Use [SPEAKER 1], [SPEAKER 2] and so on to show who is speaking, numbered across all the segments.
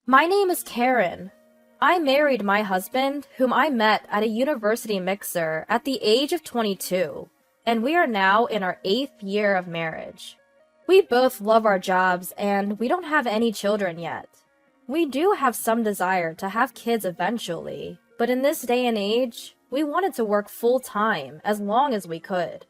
[SPEAKER 1] My name is Karen. I married my husband, whom I met at a university mixer at the age of 22, and we are now in our 8th year of marriage. We both love our jobs, and we don't have any children yet. We do have some desire to have kids eventually, but in this day and age, we wanted to work full-time as long as we could.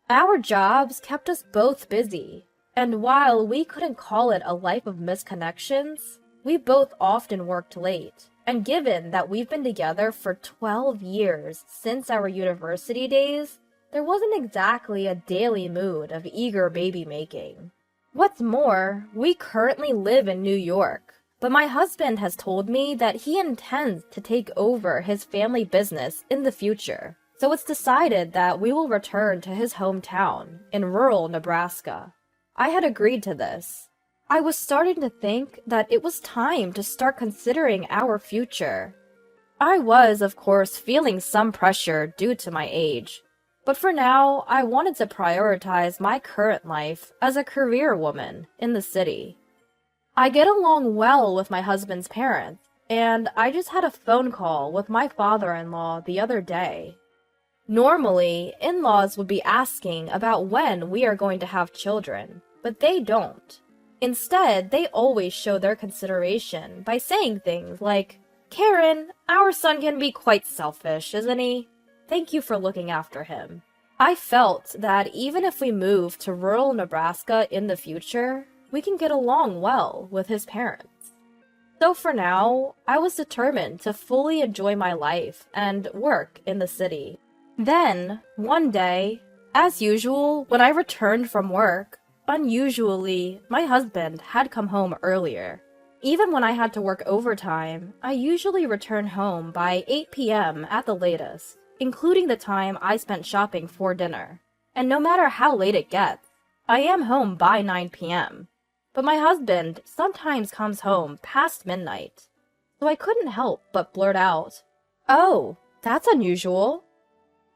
[SPEAKER 1] Our jobs kept us both busy, and while we couldn't call it a life of misconnections, we both often worked late. And given that we've been together for 12 years since our university days, there wasn't exactly a daily mood of eager baby making. What's more, we currently live in New York, but my husband has told me that he intends to take over his family business in the future. So it's decided that we will return to his hometown in rural Nebraska. I had agreed to this. I was starting to think that it was time to start considering our future. I was, of course, feeling some pressure due to my age, but for now, I wanted to prioritize my current life as a career woman in the city. I get along well with my husband's parents, and I just had a phone call with my father-in-law the other day. Normally, in-laws would be asking about when we are going to have children, but they don't. Instead, they always show their consideration by saying things like, "Karen, our son can be quite selfish, isn't he? Thank you for looking after him." I felt that even if we move to rural Nebraska in the future, we can get along well with his parents. So for now, I was determined to fully enjoy my life and work in the city. Then, one day, as usual, when I returned from work, unusually, my husband had come home earlier. Even when I had to work overtime, I usually return home by 8 p.m. at the latest, including the time I spent shopping for dinner. And no matter how late it gets, I am home by 9 p.m. But my husband sometimes comes home past midnight, so I couldn't help but blurt out, "Oh, that's unusual."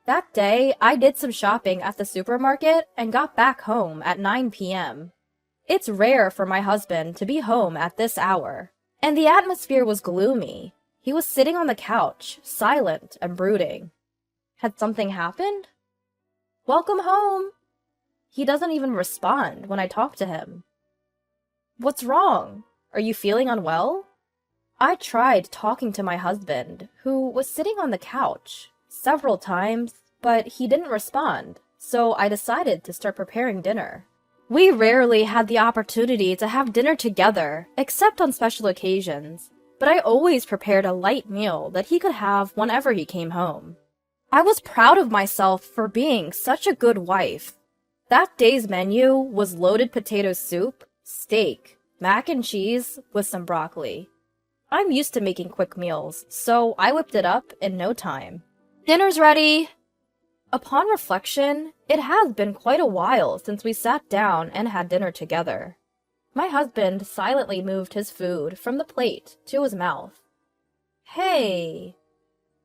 [SPEAKER 1] That day, I did some shopping at the supermarket and got back home at 9 p.m. It's rare for my husband to be home at this hour, and the atmosphere was gloomy. He was sitting on the couch, silent and brooding. Had something happened? "Welcome home." He doesn't even respond when I talk to him. "What's wrong? Are you feeling unwell?" I tried talking to my husband, who was sitting on the couch, several times, but he didn't respond, so I decided to start preparing dinner. We rarely had the opportunity to have dinner together, except on special occasions, but I always prepared a light meal that he could have whenever he came home. I was proud of myself for being such a good wife. That day's menu was loaded potato soup, steak, mac and cheese with some broccoli. I'm used to making quick meals, so I whipped it up in no time. "Dinner's ready!" Upon reflection, it has been quite a while since we sat down and had dinner together. My husband silently moved his food from the plate to his mouth. "Hey!"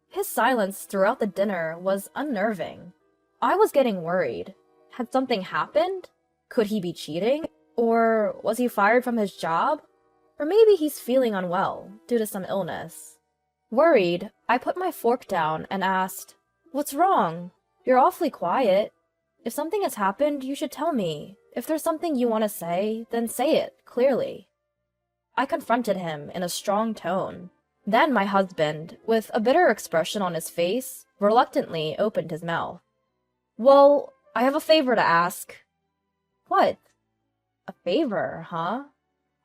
[SPEAKER 1] His silence throughout the dinner was unnerving. I was getting worried. Had something happened? Could he be cheating? Or was he fired from his job? Or maybe he's feeling unwell due to some illness. Worried, I put my fork down and asked, "What's wrong? You're awfully quiet. If something has happened, you should tell me. If there's something you want to say, then say it clearly." I confronted him in a strong tone. Then my husband, with a bitter expression on his face, reluctantly opened his mouth. "Well, I have a favor to ask." "What?" "A favor, huh?"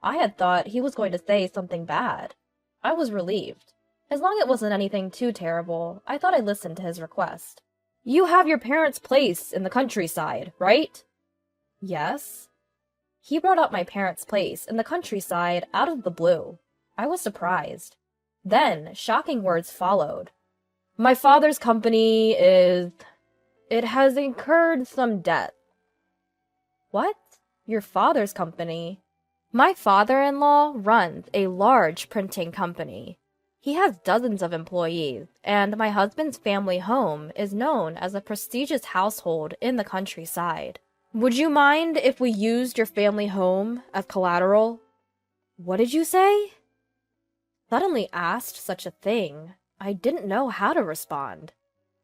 [SPEAKER 1] I had thought he was going to say something bad. I was relieved. As long as it wasn't anything too terrible, I thought I'd listen to his request. "You have your parents' place in the countryside, right?" "Yes." He brought up my parents' place in the countryside out of the blue. I was surprised. Then, shocking words followed. "My father's company it has incurred some debt." "What? Your father's company?" "My father-in-law runs a large printing company. He has dozens of employees, and my husband's family home is known as a prestigious household in the countryside. Would you mind if we used your family home as collateral?" "What did you say?" suddenly asked such a thing, I didn't know how to respond.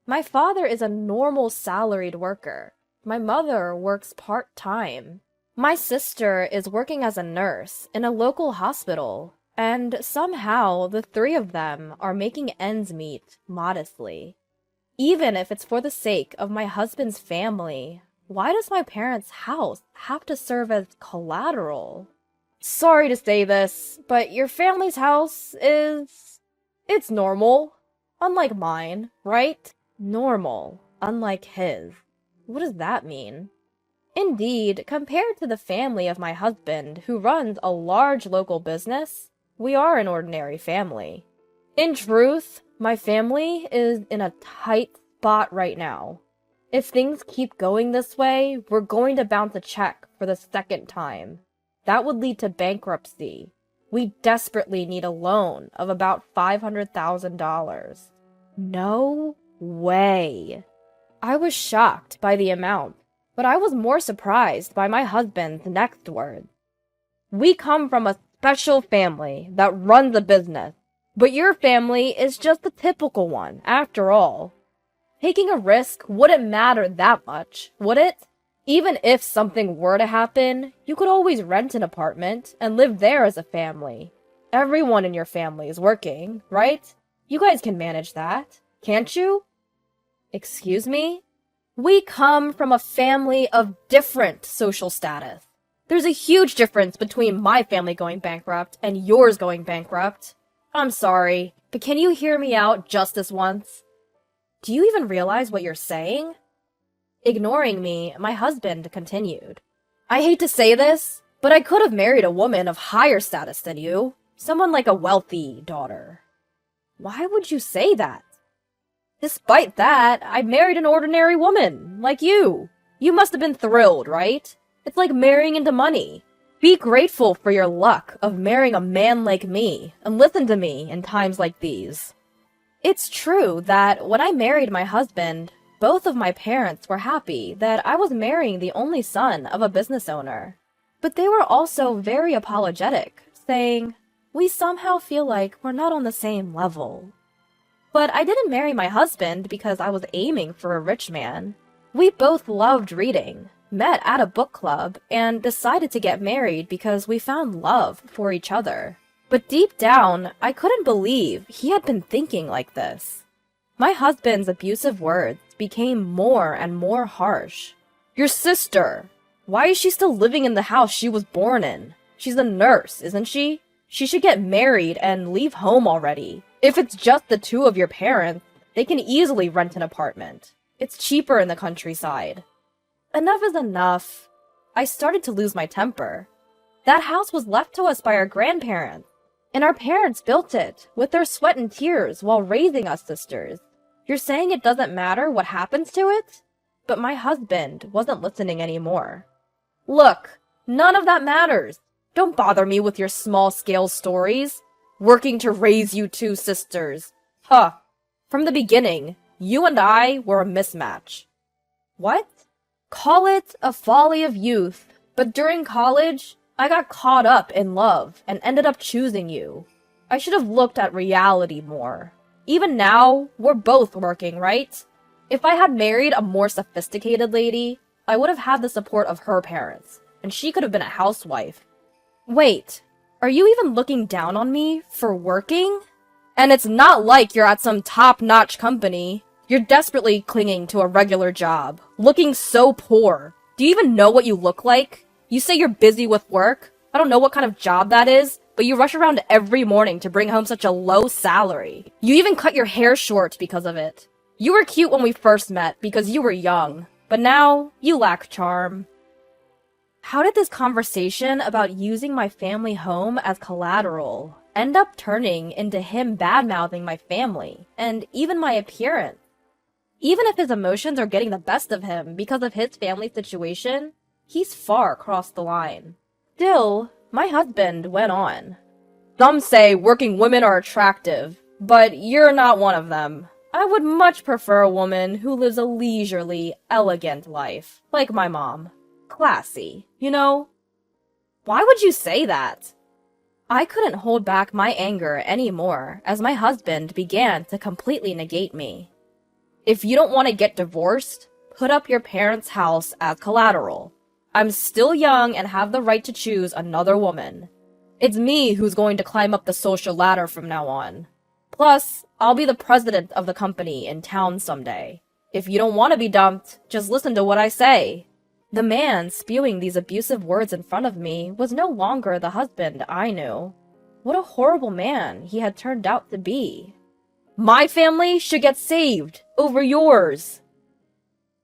[SPEAKER 1] My father is a normal salaried worker. My mother works part-time. My sister is working as a nurse in a local hospital, and somehow the three of them are making ends meet modestly. Even if it's for the sake of my husband's family, why does my parents' house have to serve as collateral? Sorry to say this, but your family's house it's normal. Unlike mine, right? Normal. Unlike his. What does that mean? Indeed, compared to the family of my husband, who runs a large local business, we are an ordinary family. In truth, my family is in a tight spot right now. If things keep going this way, we're going to bounce a check for the second time. That would lead to bankruptcy. We desperately need a loan of about $500,000. No way. I was shocked by the amount, but I was more surprised by my husband's next words. We come from a special family that runs a business, but your family is just the typical one, after all. Taking a risk wouldn't matter that much, would it? Even if something were to happen, you could always rent an apartment and live there as a family. Everyone in your family is working, right? You guys can manage that, can't you? Excuse me? We come from a family of different social status. There's a huge difference between my family going bankrupt and yours going bankrupt. I'm sorry, but can you hear me out just this once? Do you even realize what you're saying? Ignoring me, my husband continued. I hate to say this, but I could have married a woman of higher status than you. Someone like a wealthy daughter. Why would you say that? Despite that, I married an ordinary woman, like you. You must have been thrilled, right? It's like marrying into money. Be grateful for your luck of marrying a man like me, and listen to me in times like these. It's true that when I married my husband, both of my parents were happy that I was marrying the only son of a business owner. But they were also very apologetic, saying, we somehow feel like we're not on the same level. But I didn't marry my husband because I was aiming for a rich man. We both loved reading, met at a book club, and decided to get married because we found love for each other. But deep down, I couldn't believe he had been thinking like this. My husband's abusive words became more and more harsh. Your sister! Why is she still living in the house she was born in? She's a nurse, isn't she? She should get married and leave home already. If it's just the two of your parents, they can easily rent an apartment. It's cheaper in the countryside. Enough is enough. I started to lose my temper. That house was left to us by our grandparents, and our parents built it with their sweat and tears while raising us sisters. You're saying it doesn't matter what happens to it? But my husband wasn't listening anymore. Look, none of that matters. Don't bother me with your small-scale stories. Working to raise you two sisters. Huh. From the beginning, you and I were a mismatch. What? Call it a folly of youth, but during college, I got caught up in love and ended up choosing you. I should have looked at reality more. Even now, we're both working, right? If I had married a more sophisticated lady, I would have had the support of her parents, and she could have been a housewife. Wait, are you even looking down on me for working? And it's not like you're at some top-notch company. You're desperately clinging to a regular job, looking so poor. Do you even know what you look like? You say you're busy with work. I don't know what kind of job that is, but you rush around every morning to bring home such a low salary. You even cut your hair short because of it. You were cute when we first met because you were young, but now you lack charm. How did this conversation about using my family home as collateral end up turning into him bad-mouthing my family, and even my appearance? Even if his emotions are getting the best of him because of his family situation, he's far across the line. Still, my husband went on. Some say working women are attractive, but you're not one of them. I would much prefer a woman who lives a leisurely, elegant life, like my mom. Classy, you know? Why would you say that? I couldn't hold back my anger anymore as my husband began to completely negate me. If you don't want to get divorced, put up your parents' house as collateral. I'm still young and have the right to choose another woman. It's me who's going to climb up the social ladder from now on. Plus, I'll be the president of the company in town someday. If you don't want to be dumped, just listen to what I say. The man spewing these abusive words in front of me was no longer the husband I knew. What a horrible man he had turned out to be. My family should get saved over yours.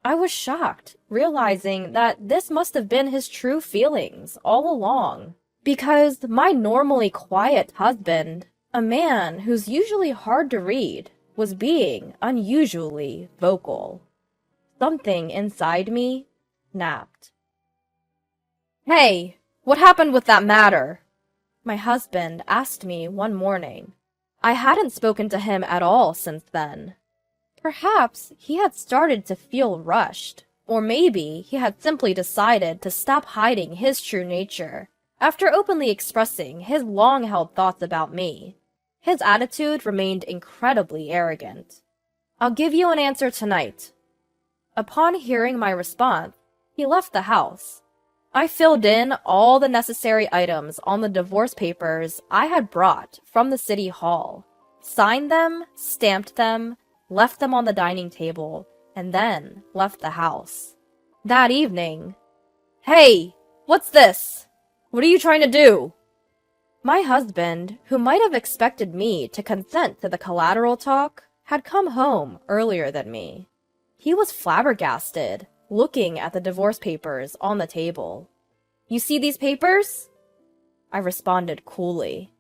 [SPEAKER 1] I was shocked, realizing that this must have been his true feelings all along. Because my normally quiet husband, a man who's usually hard to read, was being unusually vocal. Something inside me snapped. Hey, what happened with that matter? My husband asked me one morning. I hadn't spoken to him at all since then. Perhaps he had started to feel rushed, or maybe he had simply decided to stop hiding his true nature after openly expressing his long-held thoughts about me. His attitude remained incredibly arrogant. I'll give you an answer tonight. Upon hearing my response, he left the house. I filled in all the necessary items on the divorce papers I had brought from the city hall, signed them, stamped them, left them on the dining table, and then left the house. That evening, "Hey, what's this? What are you trying to do?" My husband, who might have expected me to consent to the collateral talk, had come home earlier than me. He was flabbergasted, looking at the divorce papers on the table. "You see these papers?" I responded coolly.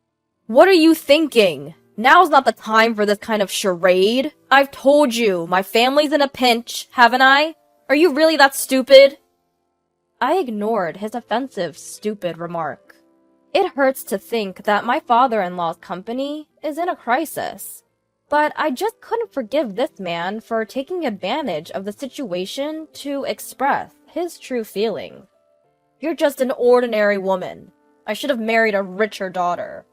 [SPEAKER 1] "What are you thinking? Now's not the time for this kind of charade. I've told you, my family's in a pinch, haven't I? Are you really that stupid?" I ignored his offensive, stupid remark. It hurts to think that my father-in-law's company is in a crisis. But I just couldn't forgive this man for taking advantage of the situation to express his true feelings. "You're just an ordinary woman. I should have married a richer daughter."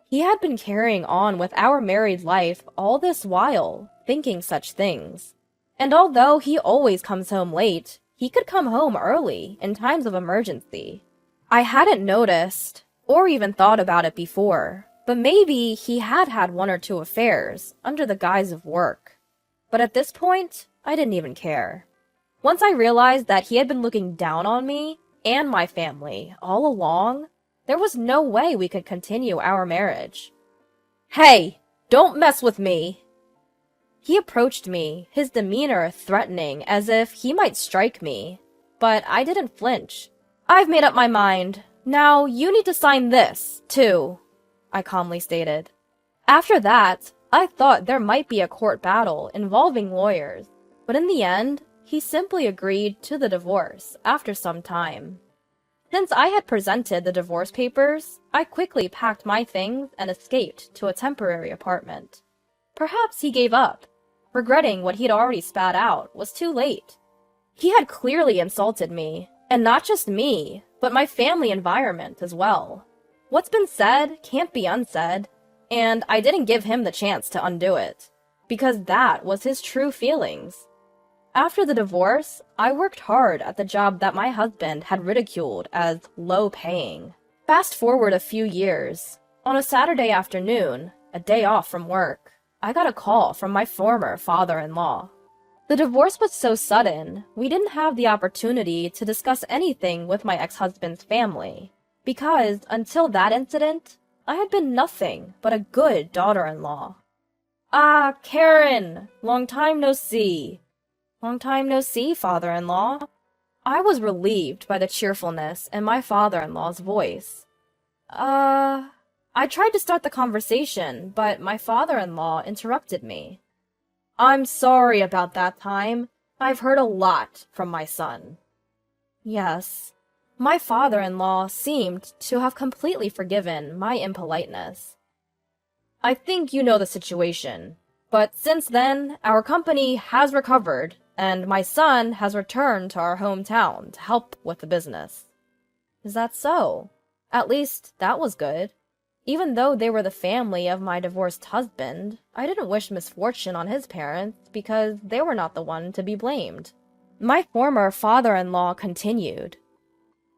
[SPEAKER 1] He had been carrying on with our married life all this while, thinking such things. And although he always comes home late, he could come home early in times of emergency. I hadn't noticed, or even thought about it before, but maybe he had had one or two affairs under the guise of work. But at this point, I didn't even care. Once I realized that he had been looking down on me and my family all along, there was no way we could continue our marriage. "Hey, don't mess with me!" He approached me, his demeanor threatening as if he might strike me. But I didn't flinch. "I've made up my mind. Now you need to sign this, too," I calmly stated. After that, I thought there might be a court battle involving lawyers, but in the end, he simply agreed to the divorce after some time. Since I had presented the divorce papers, I quickly packed my things and escaped to a temporary apartment. Perhaps he gave up. Regretting what he'd already spat out was too late. He had clearly insulted me, and not just me, but my family environment as well. What's been said can't be unsaid, and I didn't give him the chance to undo it, because that was his true feelings. After the divorce, I worked hard at the job that my husband had ridiculed as low-paying. Fast forward a few years. On a Saturday afternoon, a day off from work, I got a call from my former father-in-law. The divorce was so sudden, we didn't have the opportunity to discuss anything with my ex-husband's family, because until that incident, I had been nothing but a good daughter-in-law. "Ah, Karen! Long time no see." "Long time no see, father-in-law." I was relieved by the cheerfulness in my father-in-law's voice. I tried to start the conversation, but my father-in-law interrupted me. "I'm sorry about that time. I've heard a lot from my son." Yes, my father-in-law seemed to have completely forgiven my impoliteness. "I think you know the situation, but since then, our company has recovered, and my son has returned to our hometown to help with the business." "Is that so? At least, that was good." Even though they were the family of my divorced husband, I didn't wish misfortune on his parents because they were not the one to be blamed. My former father-in-law continued.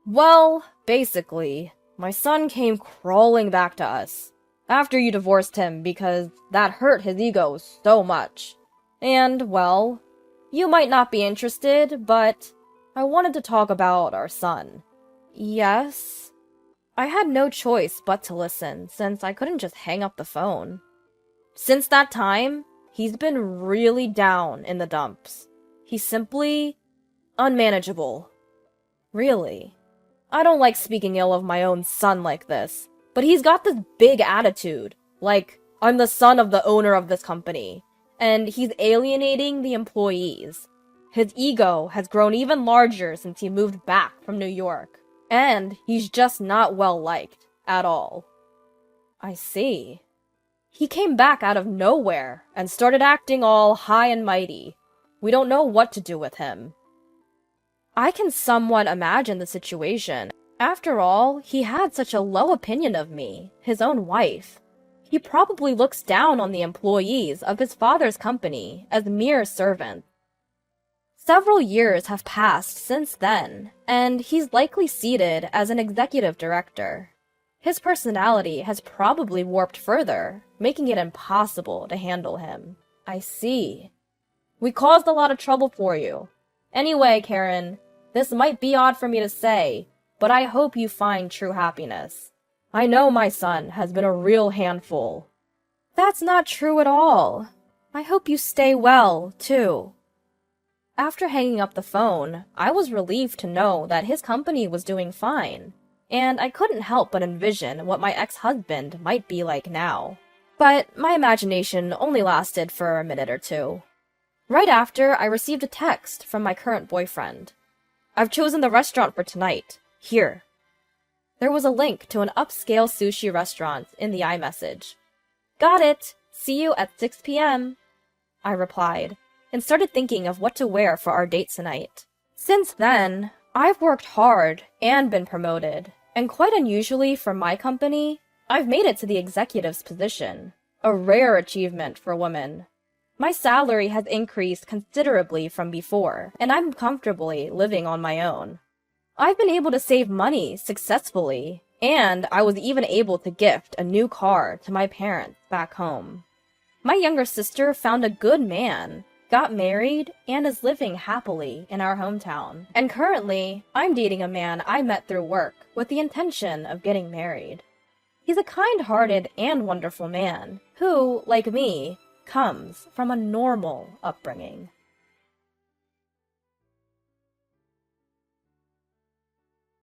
[SPEAKER 1] Well, basically, my son came crawling back to us after you divorced him because that hurt his ego so much. And, well, you might not be interested, but I wanted to talk about our son. Yes? I had no choice but to listen, since I couldn't just hang up the phone. Since that time, he's been really down in the dumps. He's simply unmanageable. Really. I don't like speaking ill of my own son like this, but he's got this big attitude, like, I'm the son of the owner of this company, and he's alienating the employees. His ego has grown even larger since he moved back from New York. And he's just not well-liked at all. I see. He came back out of nowhere and started acting all high and mighty. We don't know what to do with him. I can somewhat imagine the situation. After all, he had such a low opinion of me, his own wife. He probably looks down on the employees of his father's company as mere servants. Several years have passed since then, and he's likely seated as an executive director. His personality has probably warped further, making it impossible to handle him. I see. We caused a lot of trouble for you. Anyway, Karen, this might be odd for me to say, but I hope you find true happiness. I know my son has been a real handful. That's not true at all. I hope you stay well, too. After hanging up the phone, I was relieved to know that his company was doing fine, and I couldn't help but envision what my ex-husband might be like now. But my imagination only lasted for a minute or two. Right after, I received a text from my current boyfriend. I've chosen the restaurant for tonight. Here. There was a link to an upscale sushi restaurant in the iMessage. Got it! See you at 6 p.m. I replied, and started thinking of what to wear for our date tonight. Since then, I've worked hard and been promoted, and quite unusually for my company, I've made it to the executive's position, a rare achievement for women. My salary has increased considerably from before, and I'm comfortably living on my own. I've been able to save money successfully, and I was even able to gift a new car to my parents back home. My younger sister found a good man, got married, and is living happily in our hometown. And currently, I'm dating a man I met through work with the intention of getting married. He's a kind-hearted and wonderful man who, like me, comes from a normal upbringing.